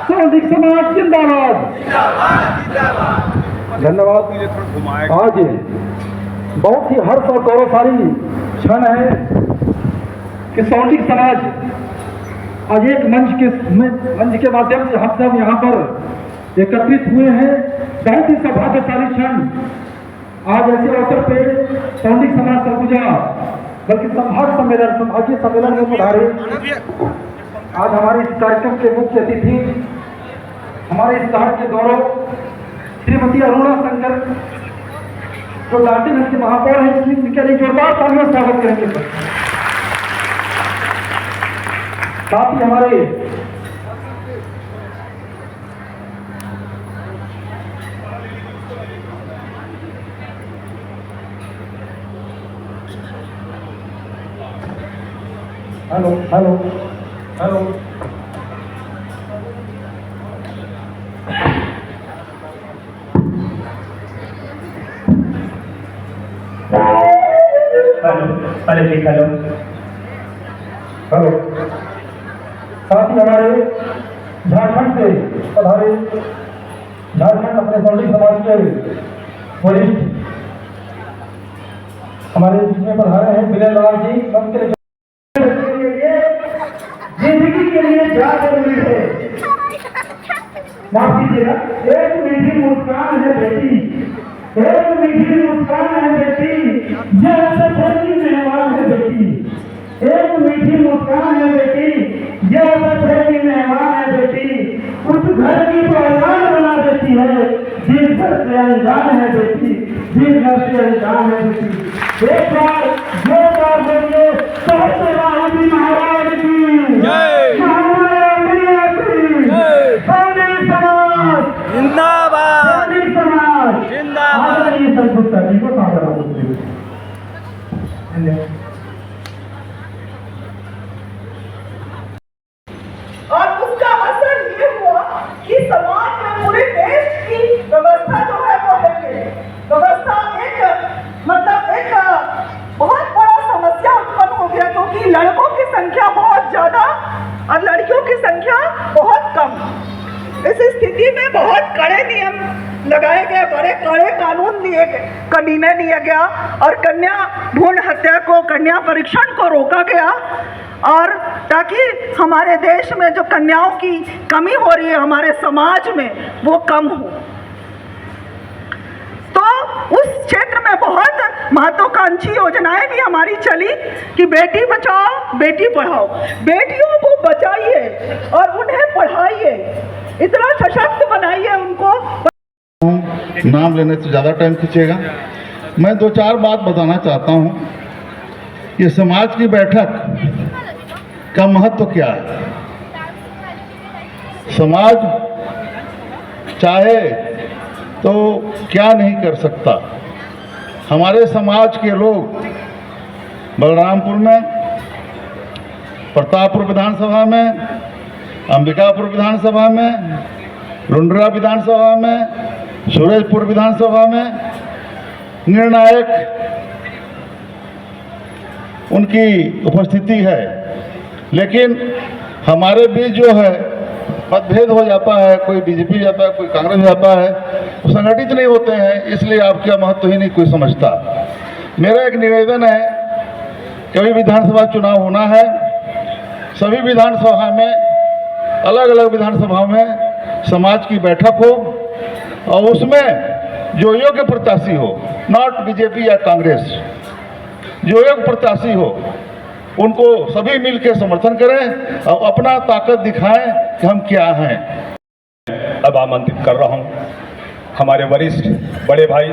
सौंधिक समाज जिंदाबाद। धन्यवाद। आज बहुत ही हर्ष और गौरवशाली क्षण है कि सौंधिक समाज आज एक मंच के माध्यम से हम सब यहाँ पर एकत्रित हुए हैं। बहुत ही सौभाग्यशाली क्षण। आज ऐसे अवसर पे सौंधिक समाज सरगुजा बल्कि संभागीय सम्मेलन में पधारे आज हमारे इस कार्यक्रम के मुख्य अतिथि, हमारे इस शहर के गौरव श्रीमती अरुणा शंकर, जो लाटीगंज के महापौर हैं, इनके लिए जोरदार तालियों से स्वागत करेंगे। साथ ही हमारे hello hello hello hello hello. साथ ही हमारे झारखंड से पधारे, झारखंड अपने सौंधिक समाज के वरिष्ठ हमारे बीच में पधारे हैं विनय लाल जी। उनके जिंदगी के लिए क्या जरूरी है, माफ कीजिएगा, एक मीठी मुस्कान है बेटी, एक मीठी मुस्कान है बेटी, यह सफर की मेहमान है बेटी, एक मीठी मुस्कान है बेटी, यह सफर की मेहमान है बेटी, उस घर की पहचान बना देती है जिस घर से अनजान है बेटी, जिस घर से अनजान है बेटी। एक बार जो बार बोलिए सत्यवादी महाराज की जिंदाबाद जिंदाबाद। ये संस्कृत जी को और उसका असर ये हुआ कि समाज में पूरे देश की व्यवस्था जो है वो है व्यवस्था एक बहुत बड़ा समस्या उत्पन्न हो गया, क्योंकि लड़कों की संख्या बहुत ज्यादा और लड़कियों की संख्या बहुत कम। इस स्थिति में बहुत कड़े नियम लगाए गए, बड़े कड़े कानून का निर्णय लिया गया और कन्या भ्रूण हत्या को, कन्या परीक्षण को रोका गया, और ताकि हमारे देश में जो कन्याओं की कमी हो रही है हमारे समाज में वो कम हो। तो उस क्षेत्र में बहुत महत्वाकांक्षी योजनाएं भी हमारी चली कि बेटी बचाओ बेटी पढ़ाओ, बेटियों को बचाइए और उन्हें पढ़ाइए, इतना सशक्त बनाइए उनको। नाम लेने से ज़्यादा टाइम खींचेगा। मैं दो चार बात बताना चाहता हूँ। ये समाज की बैठक का महत्व क्या है। समाज चाहे तो क्या नहीं कर सकता। हमारे समाज के लोग बलरामपुर में, प्रतापपुर विधानसभा में, अंबिकापुर विधानसभा में, लुंड्रा विधानसभा में, सूरजपुर विधानसभा में निर्णायक उनकी उपस्थिति है। लेकिन हमारे बीच जो है मतभेद हो जाता है, कोई बीजेपी जाता है, कोई कांग्रेस जाता है, वो संगठित नहीं होते हैं, इसलिए आपका महत्व ही नहीं कोई समझता। मेरा एक निवेदन है, कभी विधानसभा चुनाव होना है, सभी विधानसभा में, अलग अलग विधानसभाओं में समाज की बैठक हो और उसमें जो योग्य प्रत्याशी हो, नॉट बीजेपी या कांग्रेस, जो योग्य प्रत्याशी हो उनको सभी मिलकर समर्थन करें और अपना ताकत दिखाएं कि हम क्या हैं। अब आमंत्रित कर रहा हूं हमारे वरिष्ठ बड़े भाई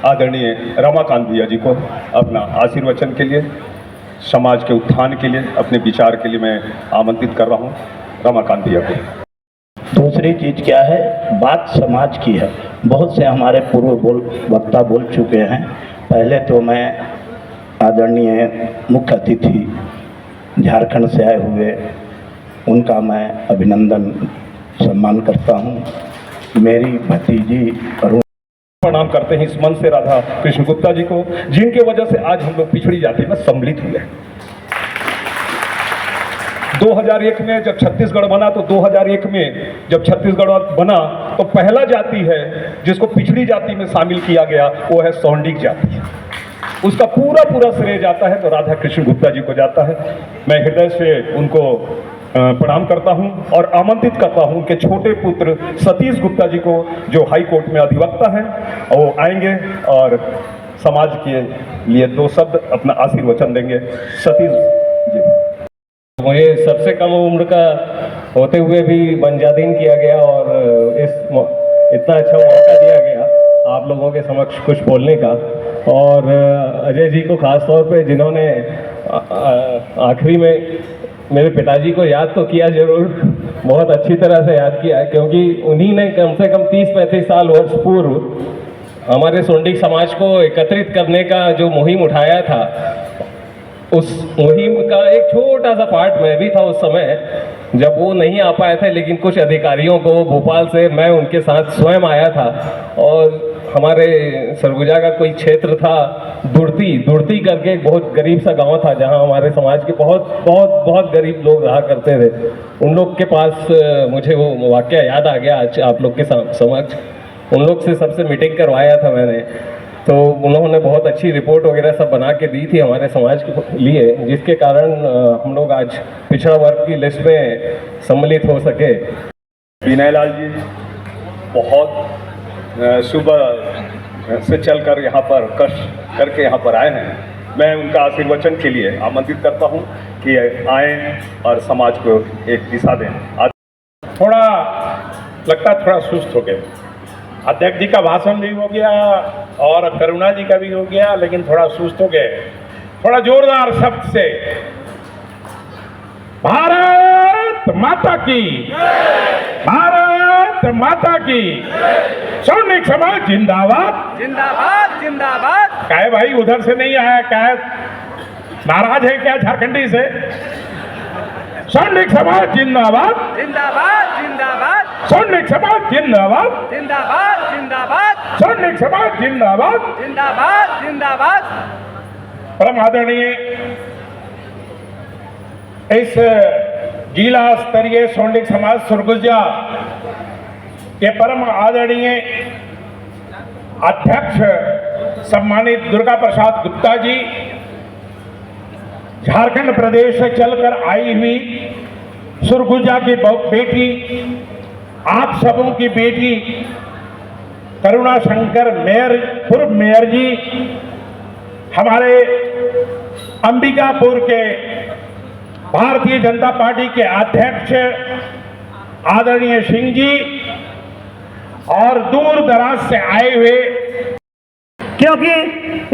आदरणीय रमाकांत भैया जी को अपना आशीर्वचन के लिए, समाज के उत्थान के लिए, अपने विचार के लिए मैं आमंत्रित कर रहा हूं रमाकांत भैया को। दूसरी चीज क्या है, बात समाज की है। बहुत से हमारे पूर्व वक्ता बोल चुके हैं। पहले तो मैं आदरणीय मुख्य अतिथि झारखंड से आए हुए उनका मैं अभिनंदन सम्मान करता हूं। मेरी भतीजी प्रणाम करते हैं इस मंच से राधा कृष्ण गुप्ता जी को, जिनके वजह से आज हम लोग पिछड़ी जाति में सम्मिलित हुए हैं। 2001 में जब छत्तीसगढ़ बना तो 2001 में जब छत्तीसगढ़ बना तो पहला जाति है जिसको पिछड़ी जाति में शामिल किया गया, वो है सौंडिक जाति। उसका पूरा श्रेय जाता है तो राधा कृष्ण गुप्ता जी को जाता है। मैं हृदय से उनको प्रणाम करता हूं और आमंत्रित करता हूं कि छोटे पुत्र सतीश गुप्ता जी को, जो हाई कोर्ट में अधिवक्ता हैं, वो आएंगे और समाज के लिए 2 शब्द अपना आशीर्वचन देंगे। सतीश जी। मुझे सबसे कम उम्र का होते हुए भी बंजादीन किया गया और इतना अच्छा मौका दिया गया आप लोगों के समक्ष कुछ बोलने का, और अजय जी को खास तौर पे जिन्होंने आखिरी में मेरे पिताजी को याद तो किया जरूर, बहुत अच्छी तरह से याद किया, क्योंकि उन्हीं ने कम से कम 30-35 साल वर्ष पूर्व हमारे सोंडिक समाज को एकत्रित करने का जो मुहिम उठाया था, उस मुहिम का एक छोटा सा पार्ट मैं भी था उस समय जब वो नहीं आ पाए थे, लेकिन कुछ अधिकारियों को भोपाल से मैं उनके साथ स्वयं आया था। और हमारे सरगुजा का कोई क्षेत्र था दुर्ती करके, एक बहुत गरीब सा गांव था जहां हमारे समाज के बहुत गरीब लोग रहा करते थे। उन लोग के पास मुझे वो वाकया याद आ गया आज आप लोग के समक्ष। उन लोग से सबसे मीटिंग करवाया था मैंने, तो उन्होंने बहुत अच्छी रिपोर्ट वगैरह सब बना के दी थी हमारे समाज के लिए, जिसके कारण हम लोग आज पिछड़ा वर्ग की लिस्ट में सम्मिलित हो सके। विनय लाल जी बहुत सुबह से चलकर यहाँ पर कष्ट करके यहाँ पर आए हैं। मैं उनका आशीर्वचन के लिए आमंत्रित करता हूँ कि आएँ और समाज को एक दिशा दें। थोड़ा लगता थोड़ा सुस्त हो गए। अध्यक्ष जी का भाषण भी हो गया और करुणा जी का भी हो गया, लेकिन थोड़ा सुस्त हो गए। थोड़ा जोरदार शब्द से भारत माता की, भारत माता की, सौनिक समाज जिंदाबाद जिंदाबाद जिंदाबाद। क्या है भाई, उधर से नहीं आया, क्या है नाराज है क्या झारखंडी से? सौनिक समाज जिंदाबाद जिंदाबाद जिंदाबाद। सौनिक समाज जिंदाबाद जिंदाबाद जिंदाबाद। सौनिक समाज जिंदाबाद जिंदाबाद जिंदाबाद। परम आदरणीय इस जिला स्तरीय सौनिक समाज सरगुजा के परम आदरणीय अध्यक्ष सम्मानित दुर्गा प्रसाद गुप्ता जी, झारखंड प्रदेश से चलकर आई हुई सरगुजा की बेटी, आप सबों की बेटी करुणा शंकर मेयर, पूर्व मेयर जी, हमारे अंबिकापुर के भारतीय जनता पार्टी के अध्यक्ष आदरणीय सिंह जी, और दूर दराज से आए हुए, क्योंकि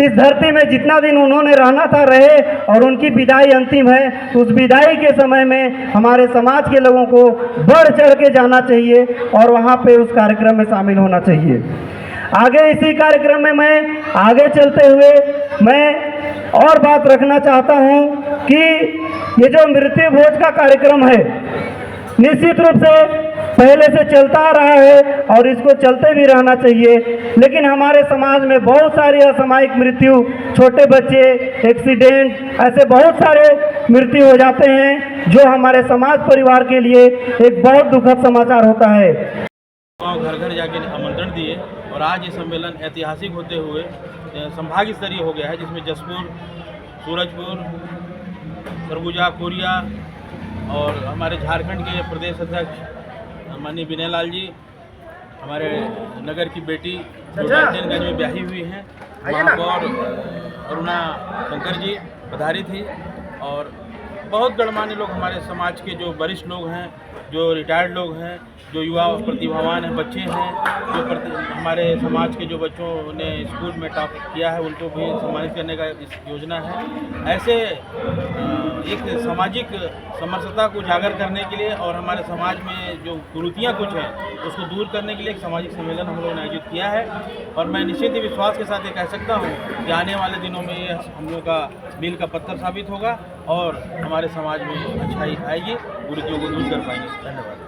इस धरती में जितना दिन उन्होंने रहना था रहे और उनकी विदाई अंतिम है। उस विदाई के समय में हमारे समाज के लोगों को बढ़ चढ़ के जाना चाहिए और वहाँ पे उस कार्यक्रम में शामिल होना चाहिए। आगे इसी कार्यक्रम में मैं आगे चलते हुए मैं और बात रखना चाहता हूँ कि ये जो मृत्यु भोज का कार्यक्रम है, निश्चित रूप से पहले से चलता आ रहा है और इसको चलते भी रहना चाहिए, लेकिन हमारे समाज में बहुत सारी असामयिक मृत्यु, छोटे बच्चे, एक्सीडेंट, ऐसे बहुत सारे मृत्यु हो जाते हैं जो हमारे समाज परिवार के लिए एक बहुत दुखद समाचार होता है। गाँव घर घर जाके आमंत्रण दिए और आज ये सम्मेलन ऐतिहासिक होते हुए संभाग स्तरीय हो गया है, जिसमें जसपुर, सूरजपुर, सरगुजा, कोरिया और हमारे झारखंड के प्रदेश अध्यक्ष माननीय विनय लाल जी, हमारे नगर की बेटी जो डाल्टनगंज में ब्याही हुई हैं, महापौर करुणा शंकर जी पधारी थी, और बहुत गणमान्य लोग हमारे समाज के जो वरिष्ठ लोग हैं, जो रिटायर्ड लोग हैं, जो युवा प्रतिभावान हैं, बच्चे हैं, जो हमारे समाज के जो बच्चों ने स्कूल में टॉप किया है, उनको भी सम्मानित करने का इस योजना है। ऐसे एक सामाजिक समरसता को उजागर करने के लिए और हमारे समाज में जो कुरीतियाँ कुछ हैं उसको दूर करने के लिए एक सामाजिक सम्मेलन हम लोगों ने आयोजित किया है, और मैं निश्चित ही विश्वास के साथ ये कह सकता हूँ कि आने वाले दिनों में ये हम लोग का मील का पत्थर साबित होगा और हमारे समाज में अच्छाई आएगी, कुरीतियों को दूर कर पाएंगे। धन्यवाद।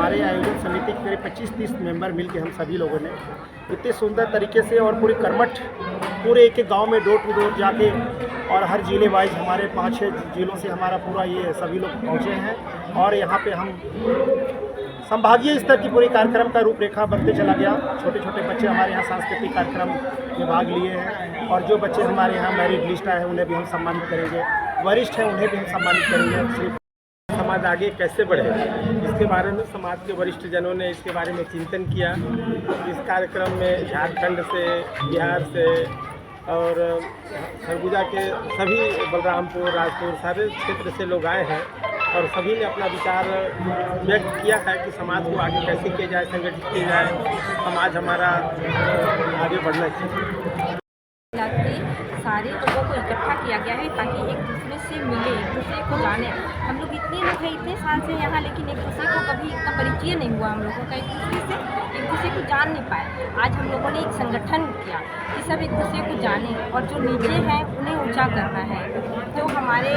हमारे आयोजन समिति के करीब 25-30 मेंबर मिलकर हम सभी लोगों ने इतने सुंदर तरीके से और पूरी कर्मठ पूरे एक एक गांव में डोर टू डोर जाके और हर जिले वाइज हमारे 5-6 जिलों से हमारा पूरा ये सभी लोग पहुँचे हैं और यहाँ पे हम संभागीय स्तर की पूरी कार्यक्रम का रूपरेखा बनते चला गया। छोटे छोटे बच्चे हमारे यहाँ सांस्कृतिक कार्यक्रम में भाग लिए हैं और जो बच्चे हमारे यहाँ मेरिट लिस्ट आए हैं उन्हें भी हम सम्मानित करेंगे, वरिष्ठ हैं उन्हें भी हम सम्मानित करेंगे। समाज आगे कैसे बढ़े इसके बारे में समाज के वरिष्ठ जनों ने इसके बारे में चिंतन किया। इस कार्यक्रम में झारखंड से, बिहार से और सरगुजा के सभी बलरामपुर, राजपुर सारे क्षेत्र से लोग आए हैं और सभी ने अपना विचार व्यक्त किया है कि समाज को आगे कैसे किया जाए, संगठित किया जाए, समाज हमारा आगे बढ़ना चाहिए। सारे लोगों को इकट्ठा किया गया है ताकि एक दूसरे से मिले, एक दूसरे को जाने। हम लोग इतने लोग हैं इतने साल से यहाँ, लेकिन एक दूसरे को कभी इतना परिचय नहीं हुआ हम लोगों का, एक दूसरे को जान नहीं पाए। आज हम लोगों ने एक संगठन किया कि सब एक दूसरे को जाने और जो नीचे हैं उन्हें ऊंचा करना है, जो हमारे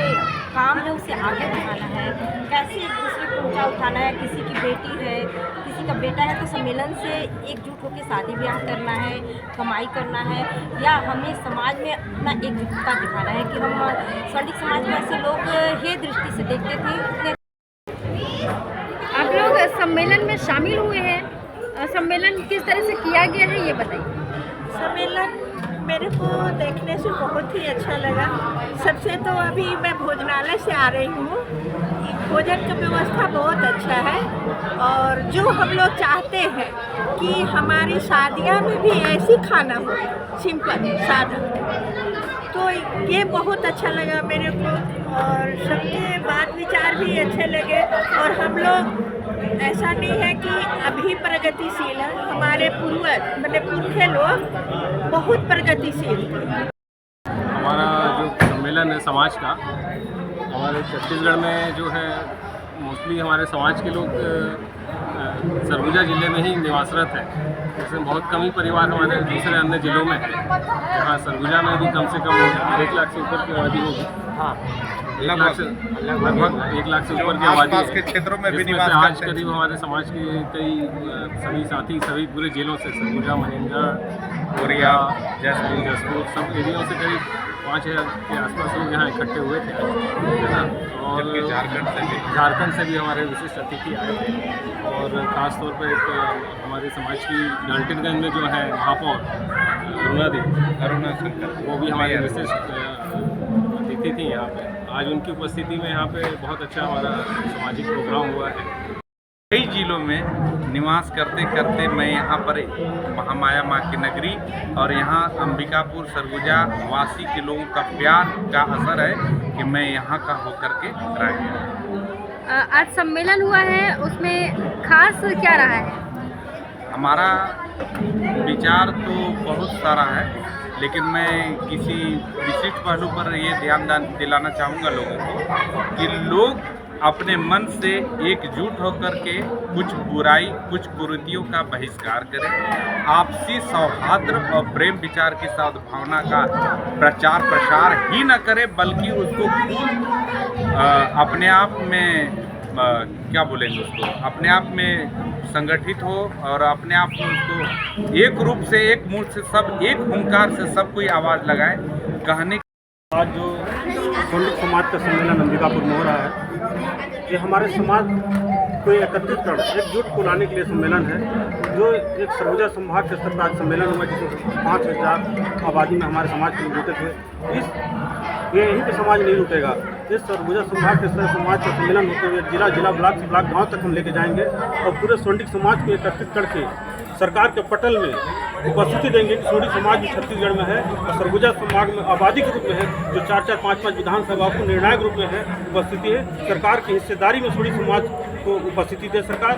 काम है उसे आगे बढ़ाना है, कैसे एक दूसरे को ऊंचा उठाना है। किसी की बेटी है, किसी का बेटा है तो सम्मेलन से एकजुट होकर शादी ब्याह करना है, कमाई करना है, या हमें समाज में अपना एकजुटता दिखाना है कि हम सौंडिक समाज में ऐसे लोग हे दृष्टि से देखते थे। आप लोग सम्मेलन में शामिल हुए हैं, सम्मेलन किस तरह से किया गया है ये बताइए। सम्मेलन मेरे को देखने से बहुत ही अच्छा लगा। सबसे तो अभी मैं भोजनालय से आ रही हूँ, भोजन का व्यवस्था बहुत अच्छा है और जो हम लोग चाहते हैं कि हमारी शादियाँ में भी ऐसी खाना हो, सिंपल सादा, तो ये बहुत अच्छा लगा मेरे को और सबके बात विचार भी अच्छे लगे। और हम लोग ऐसा नहीं है कि अभी प्रगतिशील है, हमारे पूर्वज मतलब पुरखे लोग बहुत प्रगतिशील थे। हमारा जो सम्मेलन है समाज का, हमारे छत्तीसगढ़ में जो है मोस्टली हमारे समाज के लोग सरगुजा ज़िले में ही निवासरत है। जैसे बहुत कम ही परिवार हमारे दूसरे अन्य ज़िलों में है। यहाँ सरगुजा में भी कम से कम 1 लाख से ऊपर की आबादी होगी। हाँ, लगभग 1 लाख से ऊपर की आबादी के क्षेत्रों में भी निवास करते हैं। आज करीब हमारे समाज के कई सभी साथी सभी पूरे जिलों से, सरगुजा, महेंद्रगढ़, कोरिया, जसपुर सब एरियो से करीब 5000 के आसपास लोग यहाँ इकट्ठे हुए थे, है ना। और झारखंड से भी हमारे विशिष्ट अतिथि आए थे और ख़ास तौर पर एक हमारे समाज की डाल्टनगंज में जो है महापौर अरुणा शंकर, वो भी हमारे विशिष्ट अतिथि थी यहाँ पे। आज उनकी उपस्थिति में यहाँ पे बहुत अच्छा हमारा सामाजिक प्रोग्राम हुआ है। कई जिलों में निवास करते करते मैं यहाँ पर महामाया माँ की नगरी और यहाँ अंबिकापुर सरगुजा वासी के लोगों का प्यार का असर है कि मैं यहाँ का होकर के रह गया। आज सम्मेलन हुआ है, उसमें खास क्या रहा है? हमारा विचार तो बहुत सारा है, लेकिन मैं किसी विशिष्ट पहलू पर ये ध्यान दिलाना चाहूँगा लोगों को कि लोग अपने मन से एकजुट होकर के कुछ बुराई, कुछ कुरीतियों का बहिष्कार करें, आपसी सौहार्द और प्रेम विचार की सद्भावना का प्रचार प्रसार ही न करें, बल्कि उसको अपने आप में क्या बोलेंगे उसको, अपने आप में संगठित हो और अपने आप में उसको एक रूप से, एक मुंह से, सब एक हुंकार से सब कोई आवाज़ लगाए कहने। आज जो सौंडिक समाज का सम्मेलन अंबिकापुर में हो रहा है, ये हमारे समाज को एकत्रित कर एकजुट को लाने के लिए सम्मेलन है। जो एक सरगुजा संभाग के स्तर पर सम्मेलन हुआ जिसमें 5000 आबादी में हमारे समाज के लोग जुटे थे। ये यहीं पे समाज नहीं रुकेगा। इस सरगुजा संभाग के स्तर समाज का सम्मेलन होते हुए जिला ब्लॉक से ब्लॉक गाँव तक हम लेके जाएंगे और पूरे सौंडिक समाज को एकत्रित करके सरकार के पटल में उपस्थिति देंगे कि सौंडिक समाज भी छत्तीसगढ़ में है और सरगुजा समाज में आबादी के रूप में है, जो 4-4, 5-5 विधानसभा को निर्णायक रूप में है, उपस्थिति है। सरकार की हिस्सेदारी में सौंडिक समाज को उपस्थिति दे सरकार।